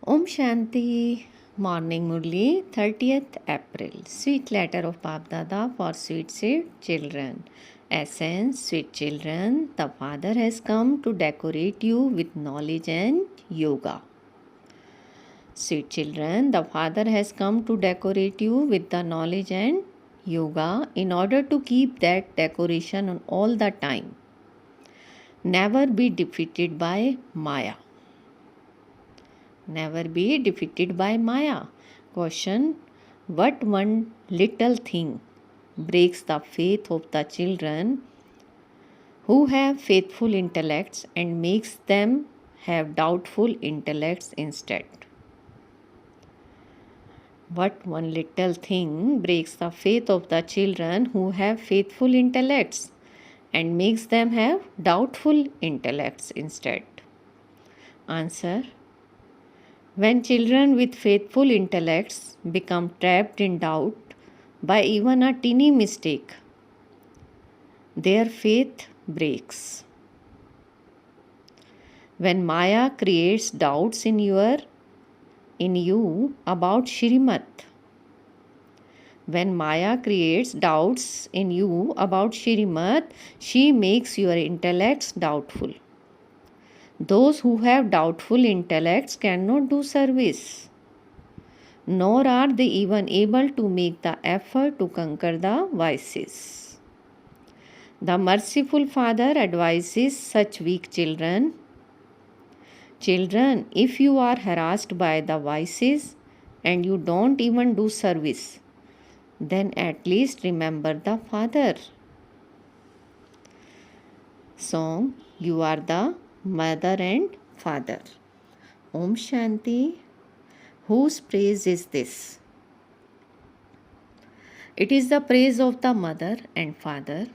Om Shanti, Morning Murli, 30th April. Sweet letter of Bap Dada for sweet children. Essence, sweet children, the Father has come to decorate you with knowledge and yoga. Sweet children, the Father has come to decorate you with the knowledge and yoga in order to keep that decoration on all the time. Never be defeated by Maya. Never be defeated by Maya. Question: what one little thing breaks the faith of the children who have faithful intellects and makes them have doubtful intellects instead? What one little thing breaks the faith of the children who have faithful intellects and makes them have doubtful intellects instead? Answer: when children with faithful intellects become trapped in doubt by even a teeny mistake, their faith breaks. When Maya creates doubts in you about Shrimat, she makes your intellects doubtful. Those who have doubtful intellects cannot do service, nor are they even able to make the effort to conquer the vices. The merciful Father advises such weak children: children, if you are harassed by the vices and you don't even do service, then at least remember the Father. Song: You are the Mother and Father. Om Shanti. Whose praise is this? It is the praise of the Mother and Father.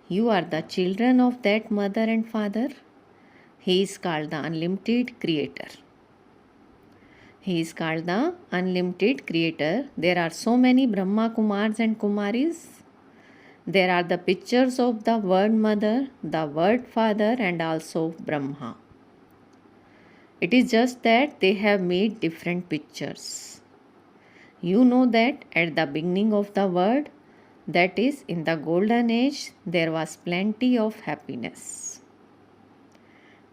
You are the children of that Mother and Father. He is called the Unlimited Creator. He is called the Unlimited Creator. There are so many Brahma Kumars and Kumaris. There are the pictures of the word Mother, the word Father, and also Brahma. It is just that they have made different pictures. You know that at the beginning of the world, that is in the golden age, there was plenty of happiness.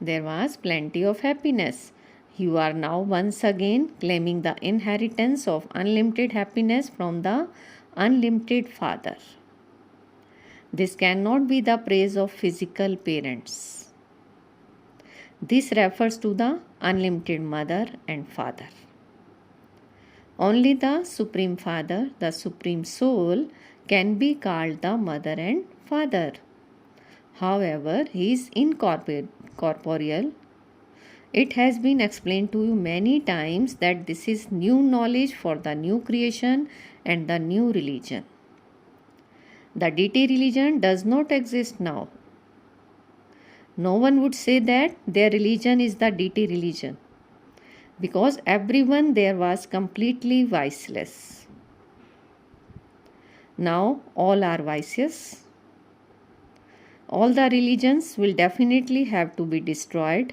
There was plenty of happiness. You are now once again claiming the inheritance of unlimited happiness from the unlimited Father. This cannot be the praise of physical parents. This refers to the unlimited Mother and Father. Only the Supreme Father, the Supreme Soul, can be called the Mother and Father. However, he is incorporeal. It has been explained to you many times that this is new knowledge for the new creation and the new religion. The deity religion does not exist now. No one would say that their religion is the deity religion, because everyone there was completely viceless. Now all are vicious. All the religions will definitely have to be destroyed,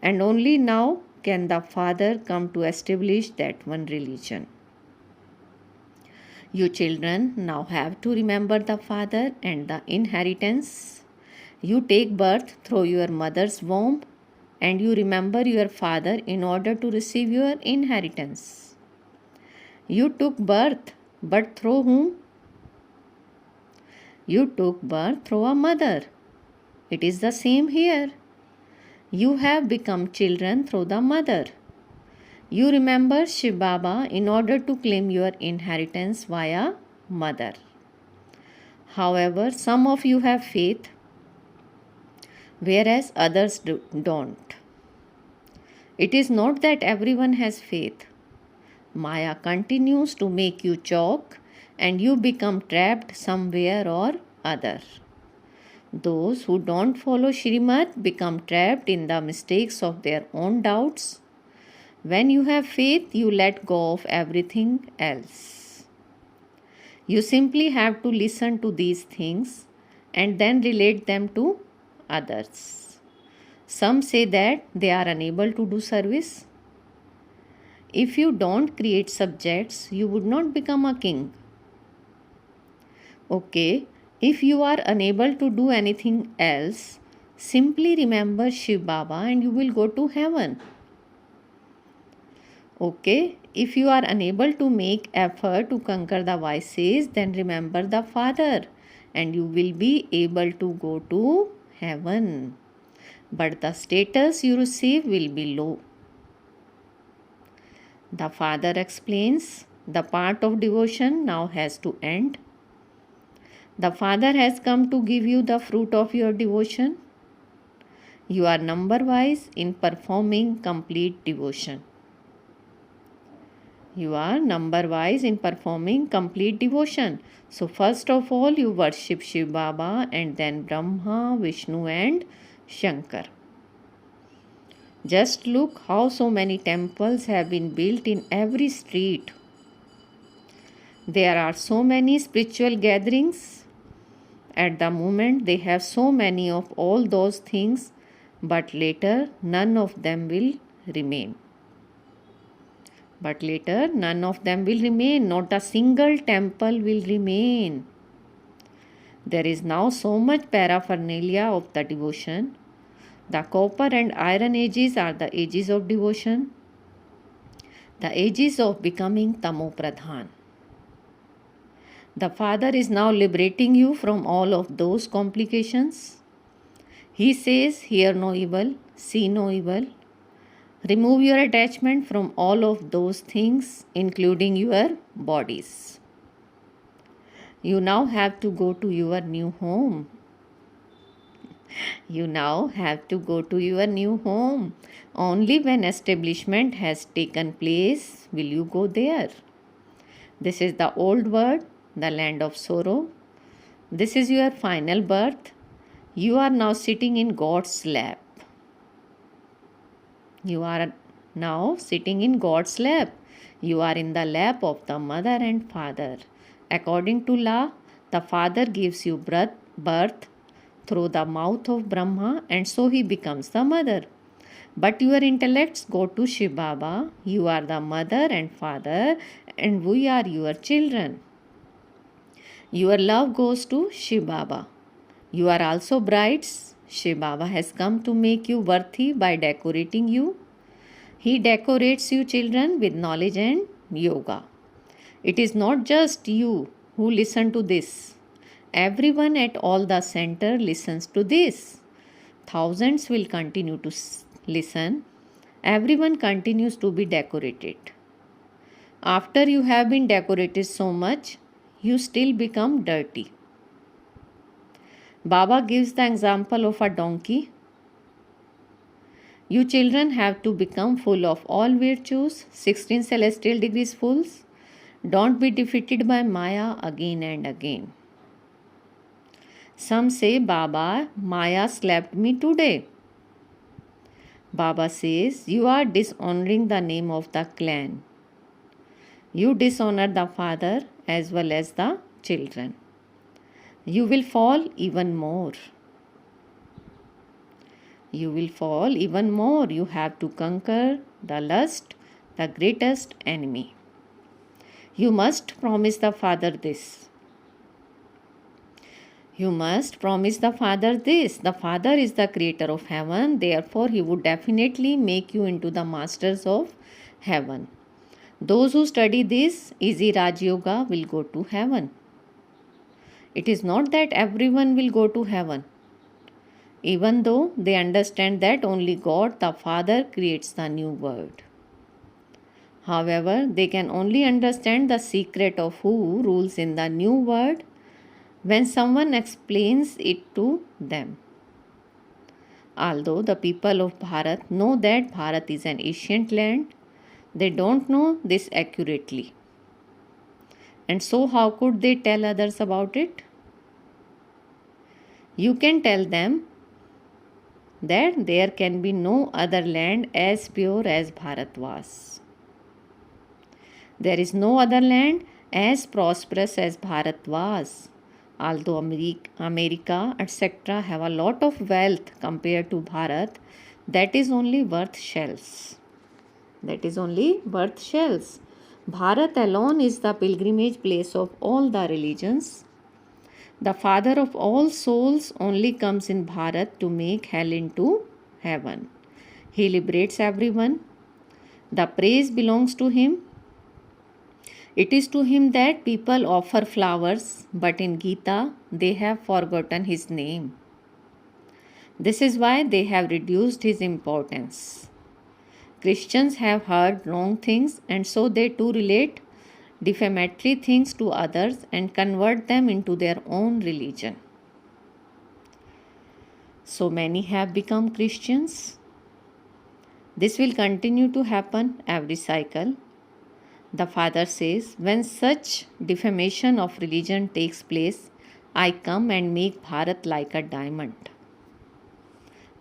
and only now can the Father come to establish that one religion. You children now have to remember the Father and the inheritance. You take birth through your mother's womb and you remember your father in order to receive your inheritance. You took birth, but through whom? You took birth through a mother. It is the same here. You have become children through the mother. You remember Shiv Baba in order to claim your inheritance via mother. However, some of you have faith, whereas others don't. It is not that everyone has faith. Maya continues to make you choke and you become trapped somewhere or other. Those who don't follow Shrimat become trapped in the mistakes of their own doubts. When you have faith, you let go of everything else. You simply have to listen to these things and then relate them to others. Some say that they are unable to do service. If you don't create subjects, you would not become a king. Okay, if you are unable to do anything else, simply remember Shiv Baba and you will go to heaven. Okay, if you are unable to make effort to conquer the vices, then remember the Father and you will be able to go to heaven. But the status you receive will be low. The Father explains, the part of devotion now has to end. The Father has come to give you the fruit of your devotion. You are number-wise in performing complete devotion. You are number-wise in performing complete devotion. So first of all, you worship Shiv Baba and then Brahma, Vishnu and Shankar. Just look how so many temples have been built in every street. There are so many spiritual gatherings. At the moment, they have so many of all those things, but later none of them will remain. But later none of them will remain. Not a single temple will remain. There is now so much paraphernalia of the devotion. The copper and iron ages are the ages of devotion, the ages of becoming Tamo Pradhan. The Father is now liberating you from all of those complications. He says, hear no evil, see no evil. Remove your attachment from all of those things, including your bodies. You now have to go to your new home. You now have to go to your new home. Only when establishment has taken place will you go there. This is the old world, the land of sorrow. This is your final birth. You are now sitting in God's lap. You are now sitting in God's lap. You are in the lap of the mother and father. According to law, the father gives you birth through the mouth of Brahma, and so he becomes the mother. But your intellects go to Shiv Baba. You are the mother and father, and we are your children. Your love goes to Shiv Baba. You are also brides. Shiv Baba has come to make you worthy by decorating you. He decorates you children with knowledge and yoga. It is not just you who listen to this. Everyone at all the center listens to this. Thousands will continue to listen. Everyone continues to be decorated. After you have been decorated so much, you still become dirty. Baba gives the example of a donkey. You children have to become full of all virtues, 16 celestial degrees fulls. Don't be defeated by Maya again and again. Some say, Baba, Maya slapped me today. Baba says, you are dishonoring the name of the clan. You dishonor the father as well as the children. You will fall even more. You will fall even more. You have to conquer the lust, the greatest enemy. You must promise the Father this. You must promise the Father this. The Father is the creator of heaven. Therefore, He would definitely make you into the masters of heaven. Those who study this easy Raj Yoga will go to heaven. It is not that everyone will go to heaven, even though they understand that only God, the Father, creates the new world. However, they can only understand the secret of who rules in the new world when someone explains it to them. Although the people of Bharat know that Bharat is an ancient land, they don't know this accurately. And so how could they tell others about it? You can tell them that there can be no other land as pure as Bharat was. There is no other land as prosperous as Bharat was. Although America, etc. have a lot of wealth compared to Bharat, that is only worth shells. that is only birth shells. Bharat alone is the pilgrimage place of all the religions. The Father of all souls only comes in Bharat to make hell into heaven. He liberates everyone. The praise belongs to Him. It is to Him that people offer flowers, but in Gita they have forgotten His name. This is why they have reduced His importance. Christians have heard wrong things, and so they too relate defamatory things to others and convert them into their own religion. So many have become Christians. This will continue to happen every cycle. The Father says, when such defamation of religion takes place, I come and make Bharat like a diamond.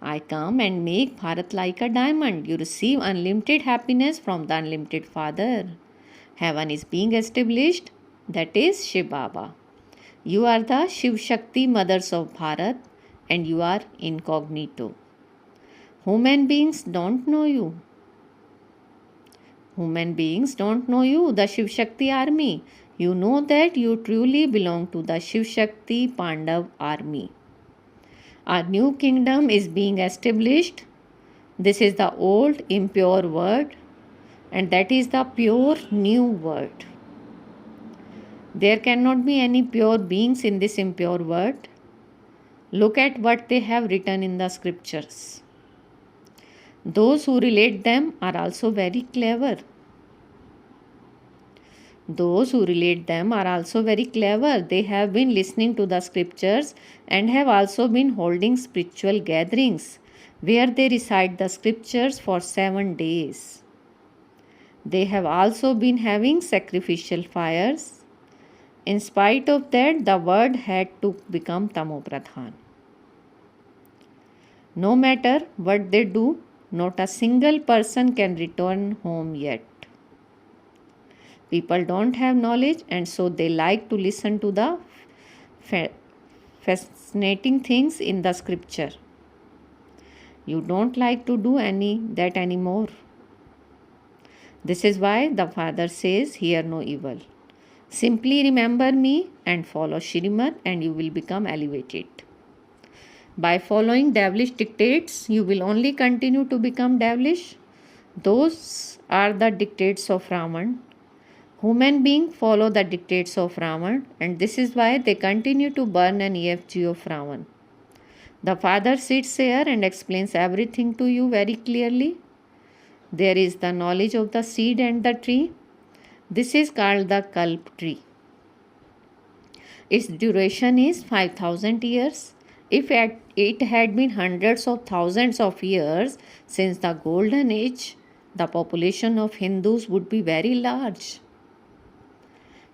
I come and make Bharat like a diamond. You receive unlimited happiness from the unlimited Father. Heaven is being established, that is Shiv Baba. You are the Shiv Shakti mothers of Bharat and you are incognito. Human beings don't know you. Human beings don't know you, the Shiv Shakti army. You know that you truly belong to the Shiv Shakti Pandav army. A new kingdom is being established. This is the old impure world, and that is the pure new world. There cannot be any pure beings in this impure world. Look at what they have written in the scriptures. Those who relate them are also very clever. Those who relate them are also very clever. They have been listening to the scriptures and have also been holding spiritual gatherings where they recite the scriptures for 7 days. They have also been having sacrificial fires. In spite of that, the world had to become Tamopradhan. No matter what they do, not a single person can return home yet. People don't have knowledge, and so they like to listen to the fascinating things in the scripture. You don't like to do that anymore. This is why the Father says, hear no evil. Simply remember me and follow Shrimad and you will become elevated. By following devilish dictates, you will only continue to become devilish. Those are the dictates of Raman. Human beings follow the dictates of Raman, and this is why they continue to burn an EFG of Raman. The Father sits here and explains everything to you very clearly. There is the knowledge of the seed and the tree. This is called the Kalp tree. Its duration is 5,000 years. If it had been hundreds of thousands of years since the golden age, the population of Hindus would be very large.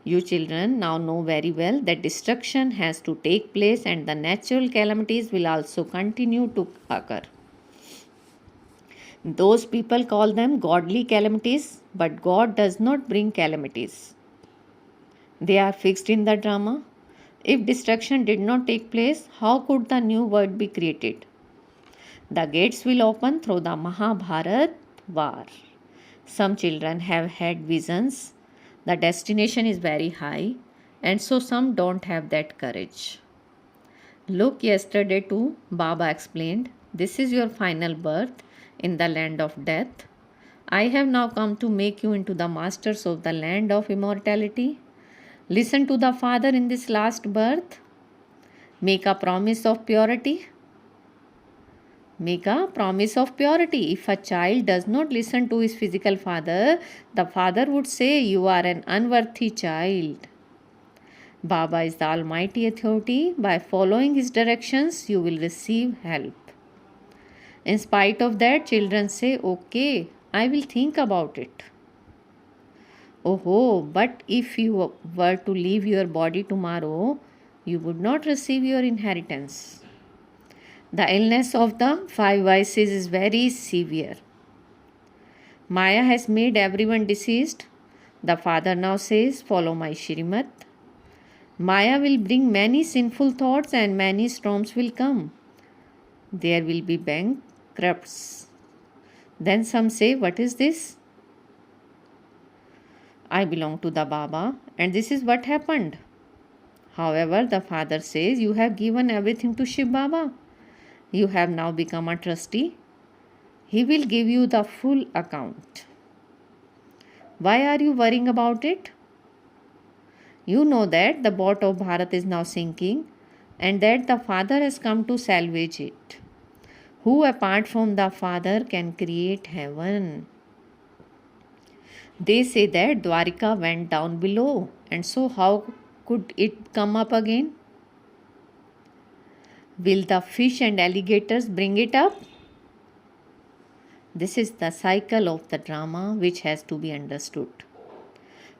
You children now know very well that destruction has to take place and the natural calamities will also continue to occur. Those people call them godly calamities, but God does not bring calamities. They are fixed in the drama. If destruction did not take place, how could the new world be created? The gates will open through the Mahabharat war. Some children have had visions. The destination is very high, and so some don't have that courage. Look, yesterday too, Baba explained, this is your final birth in the land of death. I have now come to make you into the masters of the land of immortality. Listen to the Father in this last birth. Make a promise of purity. Make a promise of purity. If a child does not listen to his physical father, the father would say, you are an unworthy child. Baba is the almighty authority. By following his directions, you will receive help. In spite of that, children say, okay, I will think about it. Oh, but if you were to leave your body tomorrow, you would not receive your inheritance. The illness of the 5 vices is very severe. Maya has made everyone deceased. The Father now says, follow my Shrimad. Maya will bring many sinful thoughts and many storms will come. There will be bankrupts. Then some say, what is this? I belong to the Baba, and this is what happened. However, the father says, you have given everything to Shiv Baba. You have now become a trustee. He will give you the full account. Why are you worrying about it? You know that the boat of Bharat is now sinking and that the Father has come to salvage it. Who apart from the Father can create heaven? They say that Dwarika went down below, and so how could it come up again? Will the fish and alligators bring it up? This is the cycle of the drama which has to be understood.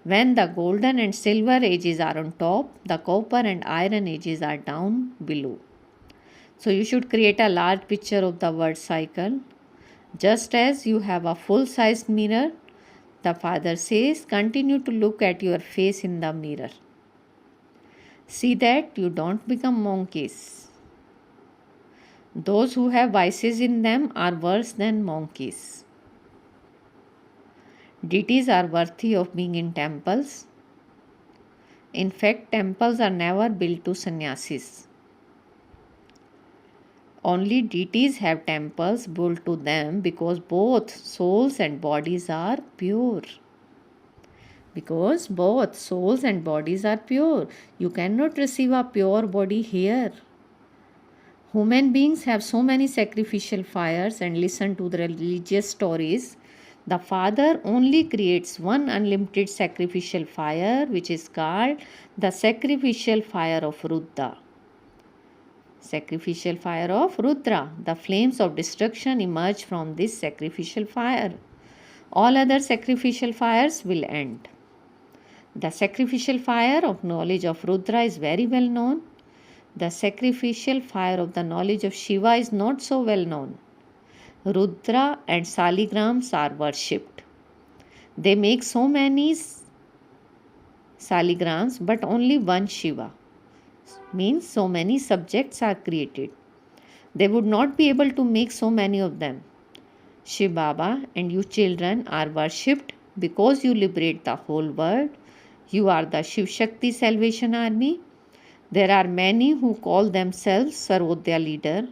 When the golden and silver ages are on top, the copper and iron ages are down below. So you should create a large picture of the word cycle. Just as you have a full-sized mirror, the Father says, continue to look at your face in the mirror. See that you don't become monkeys. Those who have vices in them are worse than monkeys. Deities are worthy of being in temples. In fact, temples are never built to sannyasis. Only deities have temples built to them because both souls and bodies are pure. Because both souls and bodies are pure. You cannot receive a pure body here. Human beings have so many sacrificial fires and listen to the religious stories. The Father only creates one unlimited sacrificial fire, which is called the sacrificial fire of Rudra. Sacrificial fire of Rudra. The flames of destruction emerge from this sacrificial fire. All other sacrificial fires will end. The sacrificial fire of knowledge of Rudra is very well known. The sacrificial fire of the knowledge of Shiva is not so well known. Rudra and saligrams are worshipped. They make so many saligrams, but only one Shiva. Means so many subjects are created. They would not be able to make so many of them. Shiv Baba and you children are worshipped because you liberate the whole world. You are the Shiv Shakti Salvation Army. There are many who call themselves Sarvodaya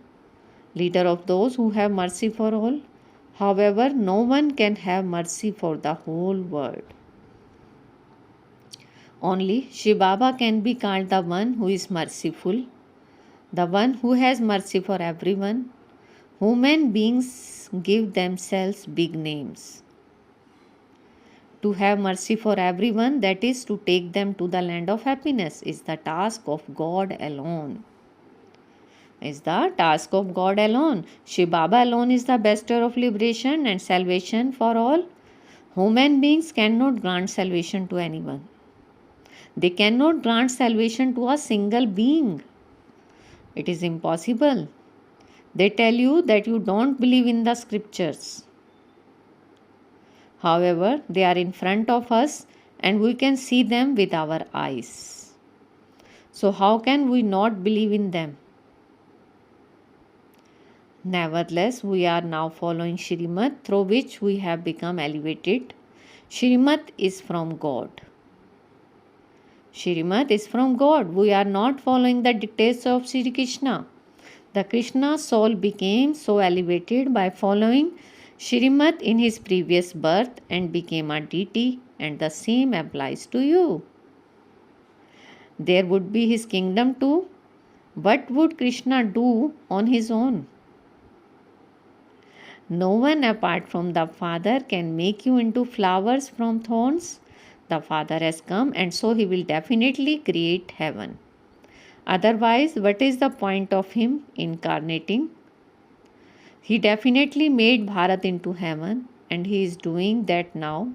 leader of those who have mercy for all. However, no one can have mercy for the whole world. Only Shiv Baba can be called the one who is merciful, the one who has mercy for everyone. Human beings give themselves big names. To have mercy for everyone, that is to take them to the land of happiness, is the task of God alone. Is the task of God alone. Shiv Baba alone is the bestower of liberation and salvation for all. Human beings cannot grant salvation to anyone. They cannot grant salvation to a single being. It is impossible. They tell you that you don't believe in the scriptures. However, they are in front of us and we can see them with our eyes. So how can we not believe in them? Nevertheless, we are now following Shrimad, through which we have become elevated. Shrimad is from God. Shrimad is from God. We are not following the dictates of Sri Krishna. The Krishna soul became so elevated by following Shrimad in his previous birth and became a deity, and the same applies to you. There would be his kingdom too. What would Krishna do on his own? No one apart from the Father can make you into flowers from thorns. The Father has come and so he will definitely create heaven. Otherwise, what is the point of him incarnating? He definitely made Bharat into heaven and he is doing that now.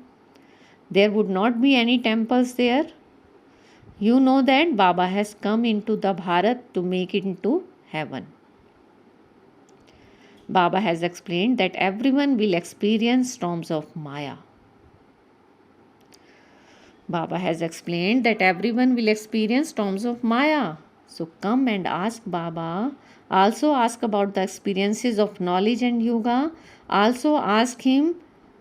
There would not be any temples there. You know that Baba has come into the Bharat to make it into heaven. Baba has explained that everyone will experience storms of Maya. Baba has explained that everyone will experience storms of Maya. So come and ask Baba. Also ask about the experiences of knowledge and yoga. Also ask him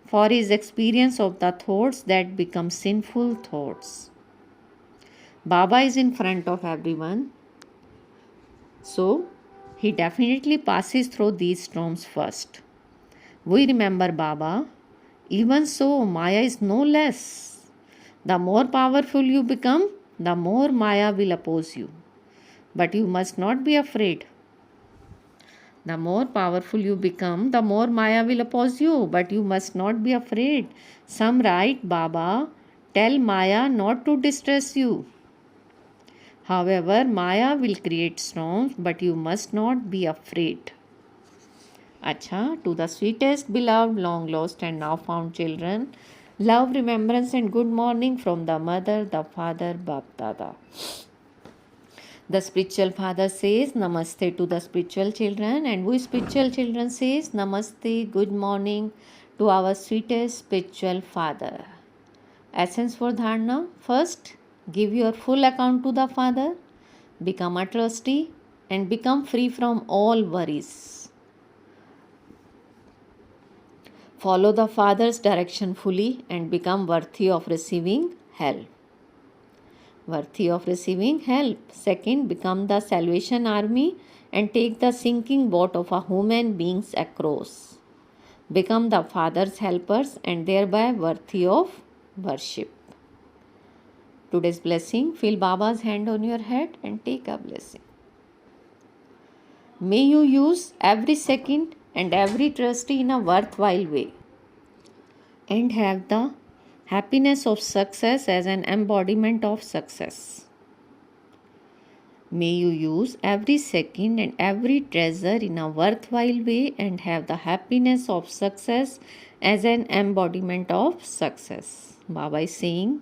for his experience of the thoughts that become sinful thoughts. Baba is in front of everyone, so he definitely passes through these storms first. We remember Baba. Even so, Maya is no less. The more powerful you become, the more Maya will oppose you. But you must not be afraid. The more powerful you become, the more Maya will oppose you. But you must not be afraid. Some write, Baba, tell Maya not to distress you. However, Maya will create storms, but you must not be afraid. Acha, to the sweetest, beloved, long lost and now found children, love, remembrance and good morning from the mother, the father, Bap Dada. The spiritual father says namaste to the spiritual children, and we spiritual children says namaste, good morning to our sweetest spiritual father. Essence for dharana: first, give your full account to the father, become a trustee and become free from all worries. Follow the father's direction fully and become worthy of receiving help. Worthy of receiving help. Second, become the Salvation Army and take the sinking boat of a human beings across. Become the Father's helpers and thereby worthy of worship. Today's blessing: feel Baba's hand on your head and take a blessing. May you use every second and every trustee in a worthwhile way and have the happiness of success as an embodiment of success. May you use every second and every treasure in a worthwhile way and have the happiness of success as an embodiment of success. Baba is saying,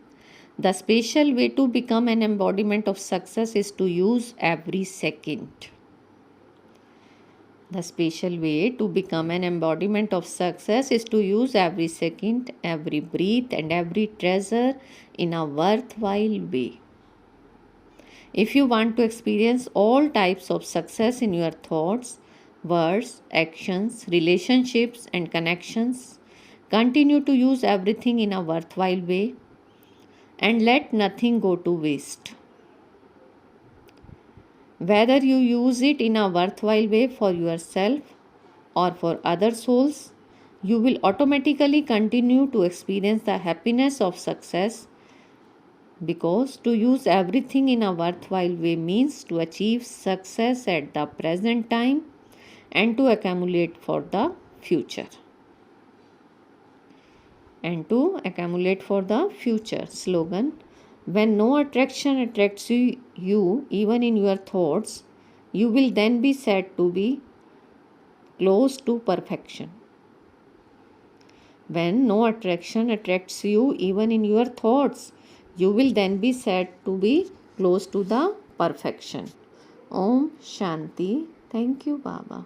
the special way to become an embodiment of success is to use every second. The special way to become an embodiment of success is to use every second, every breath, and every treasure in a worthwhile way. If you want to experience all types of success in your thoughts, words, actions, relationships, and connections, continue to use everything in a worthwhile way and let nothing go to waste. Whether you use it in a worthwhile way for yourself or for other souls, you will automatically continue to experience the happiness of success, because to use everything in a worthwhile way means to achieve success at the present time and to accumulate for the future. Slogan: when no attraction attracts you, even in your thoughts, you will then be said to be close to perfection. When no attraction attracts you, even in your thoughts, you will then be said to be close to the perfection. Om Shanti. Thank you, Baba.